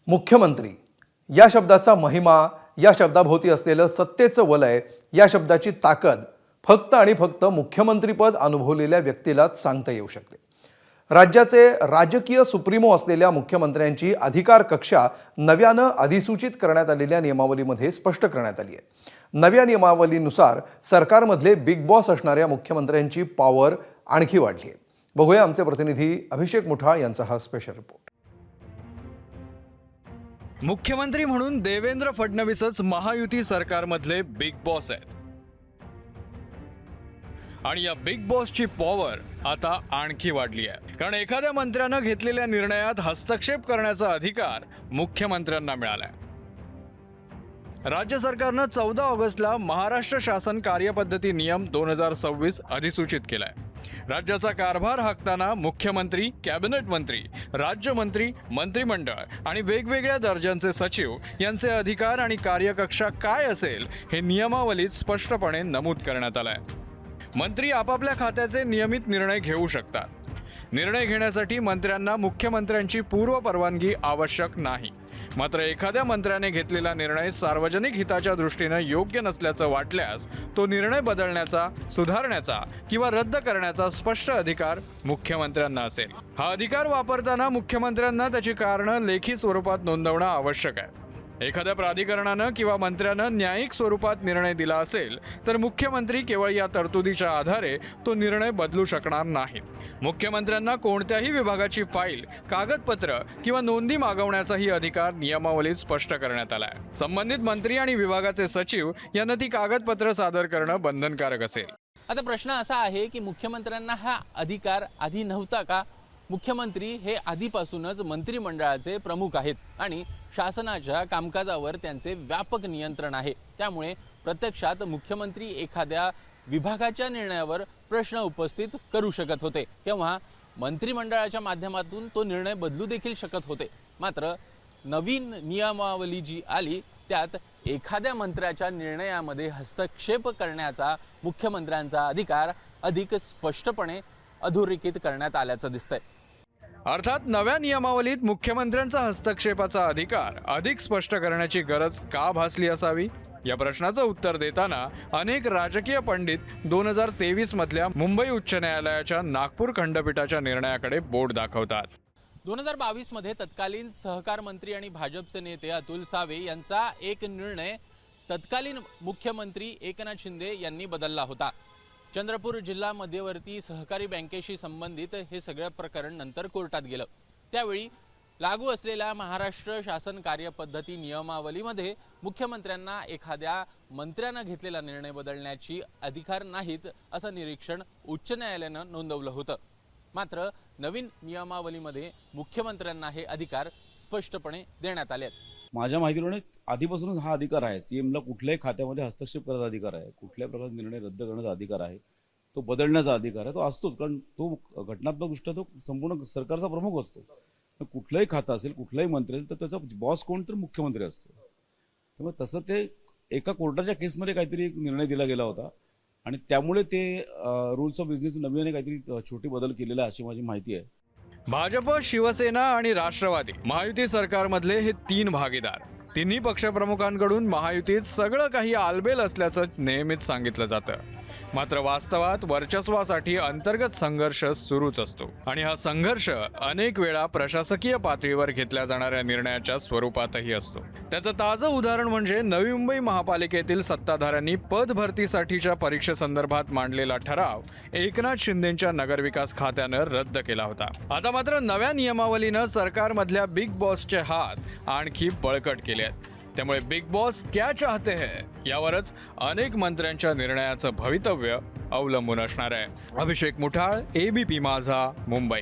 मुख्यमंत्री या शब्दाचा महिमा, या शब्दाभोवती असलेलं सत्तेचं वलय, या शब्दाची ताकद फक्त आणि फक्त मुख्यमंत्रीपद अनुभवलेल्या व्यक्तीलाच सांगता येऊ शकते। राज्याचे राजकीय सुप्रीमो असलेल्या मुख्यमंत्र्यांची अधिकार कक्षा नव्यानं अधिसूचित करण्यात आलेल्या नियमावलीमध्ये स्पष्ट करण्यात आली आहे। नव्या नियमावलीनुसार सरकारमधले बिग बॉस असणाऱ्या मुख्यमंत्र्यांची पॉवर आणखी वाढली आहे। बघूया आमचे प्रतिनिधी अभिषेक मुठाळ यांचा हा स्पेशल रिपोर्ट। मुख्यमंत्री म्हणून देवेंद्र फडणवीसच महायुती सरकारमधले बिग बॉस आहेत आणि या बिग बॉसची पॉवर आता आणखी वाढली आहे, कारण एखाद्या मंत्र्यानं घेतलेल्या निर्णयात हस्तक्षेप करण्याचा अधिकार मुख्यमंत्र्यांना मिळालाय। राज्य सरकारनं 14 ऑगस्टला महाराष्ट्र शासन कार्यपद्धती नियम 2026 अधिसूचित केलाय। राज्याचा कारभार हाकताना मुख्यमंत्री, कॅबिनेट मंत्री, राज्यमंत्री, मंत्रिमंडळ आणि वेगवेगळ्या दर्जाचे सचिव यांचे अधिकार आणि कार्यकक्षा काय असेल हे नियमावलीत स्पष्टपणे नमूद करण्यात आलंय। मंत्री आपापल्या खात्याचे नियमित निर्णय घेऊ शकतात। निर्णय घेण्यासाठी मंत्र्यांना मुख्यमंत्र्यांची पूर्व परवानगी आवश्यक नाही। मात्र एखाद्या मंत्र्याने घेतलेला निर्णय सार्वजनिक हिताच्या दृष्टीने योग्य नसल्याचं वाटल्यास तो निर्णय बदलण्याचा, सुधारण्याचा किंवा रद्द करण्याचा स्पष्ट अधिकार मुख्यमंत्र्यांना असेल। हा अधिकार वापरताना मुख्यमंत्र्यांना त्याची कारणं लेखी स्वरूपात नोंदवणं आवश्यक आहे। एखाद्या प्राधिकरणानं किंवा मंत्र्यानं न्यायिक स्वरूपात निर्णय दिला असेल तर मुख्यमंत्री केवळ या तरतुदीच्या आधारे तो निर्णय बदलू शकणार नाहीत। मुख्यमंत्र्यांना कोणत्याही विभागाची फाईल, कागदपत्र किंवा नोंदी मागवण्याचाही अधिकार नियमावलीत स्पष्ट करण्यात आलाय। संबंधित मंत्री आणि विभागाचे सचिव यांना ती कागदपत्र सादर करणं बंधनकारक असेल। आता प्रश्न असा आहे की मुख्यमंत्र्यांना हा अधिकार आधी नव्हता का? मुख्यमंत्री हे आधीपासूनच मंत्रिमंडळाचे प्रमुख आहेत आणि शासनाच्या कामकाजावर त्यांचे व्यापक नियंत्रण आहे। त्यामुळे प्रत्यक्षात मुख्यमंत्री एखाद्या विभागाच्या निर्णयावर प्रश्न उपस्थित करू शकत होते किंवा मंत्रिमंडळाच्या माध्यमातून तो निर्णय बदलू देखील शकत होते। मात्र नवीन नियमावली जी आली त्यात एखाद्या मंत्र्याच्या निर्णयामध्ये हस्तक्षेप करण्याचा मुख्यमंत्र्यांचा अधिकार अधिक स्पष्टपणे अधोरेखित करण्यात आल्याचं दिसतंय। अर्थात नव्या नियमावलीत मुख्यमंत्र्यांचा हस्तक्षेपाचा अधिकार अधिक स्पष्ट करण्याची गरज का भासली असावी या प्रश्नाचं उत्तर देताना अनेक राजकीय पंडित 2023 मधल्या मुंबई उच्च न्यायालयाच्या नागपूर खंडपीठाच्या निर्णयाकडे बोट दाखवतात। 2022 मध्ये तत्कालीन सहकार मंत्री आणि भाजपचे नेते अतुल सावे यांचा एक निर्णय तत्कालीन मुख्यमंत्री एकनाथ शिंदे यांनी बदलला होता। चंद्रपूर जिल्हा मध्यवर्ती सहकारी बँकेशी संबंधित हे सगळं प्रकरण नंतर कोर्टात गेलं। त्यावेळी लागू असलेल्या महाराष्ट्र शासन कार्यपद्धती नियमावलीमध्ये मुख्यमंत्र्यांना एखाद्या मंत्र्यानं घेतलेला निर्णय बदलण्याची अधिकार नाहीत असं निरीक्षण उच्च न्यायालयानं नोंदवलं होतं। मात्र नवीन नियमावलीमध्ये मुख्यमंत्र्यांना हे अधिकार स्पष्टपणे देण्यात आले आहेत। माझ्या माहितीप्रमाणे आधीपासूनच हा अधिकार आहे। सीएमला कुठल्याही खात्यामध्ये हस्तक्षेप करण्याचा अधिकार आहे, कुठल्याही प्रकारचा निर्णय रद्द करण्याचा अधिकार आहे, तो बदलण्याचा अधिकार आहे, तो असतोच। कारण तो घटनात्मकदृष्ट्या तो संपूर्ण सरकारचा प्रमुख असतो। कुठलंही खातं असेल, कुठलाही मंत्री असेल तर त्याचा बॉस कोण तर मुख्यमंत्री असतो। त्यामुळे तसं ते एका कोर्टाच्या केसमध्ये काहीतरी एक निर्णय दिला गेला होता आणि त्यामुळे ते रूल्स ऑफ बिझनेस नवीन काहीतरी छोटी बदल केलेला अशी माझी माहिती आहे। भाजप, शिवसेना आणि राष्ट्रवादी महायुती सरकारमधले हे 3 भागीदार, तिन्ही पक्षप्रमुखांकडून महायुतीत सगळं काही आलबेल असल्याचं नेहमीच सांगितलं जातं। मात्र वास्तवात वर्चस्वासाठी अंतर्गत संघर्ष सुरूच असतो आणि हा संघर्ष अनेक वेळा प्रशासकीय पातळीवर घेतल्या जाणाऱ्या निर्णयाच्या स्वरूपातही असतो। त्याचं ताजं उदाहरण म्हणजे नवी मुंबई महापालिकेतील सत्ताधाऱ्यांनी पद भरतीसाठीच्या परीक्षेसंदर्भात मांडलेला ठराव एकनाथ शिंदेंच्या नगरविकास खात्यानं रद्द केला होता। आता मात्र नव्या नियमावलीनं सरकारमधल्या बिग बॉसचे हात आणखी बळकट केले आहेत। त्यामुळे बिग बॉस क्या चाहते हैं यावरच अनेक मंत्र्यांच्या निर्णयाचं भवितव्य अवलंबून असणार आहे। अभिषेक मुठाळ, ABP माझा, मुंबई।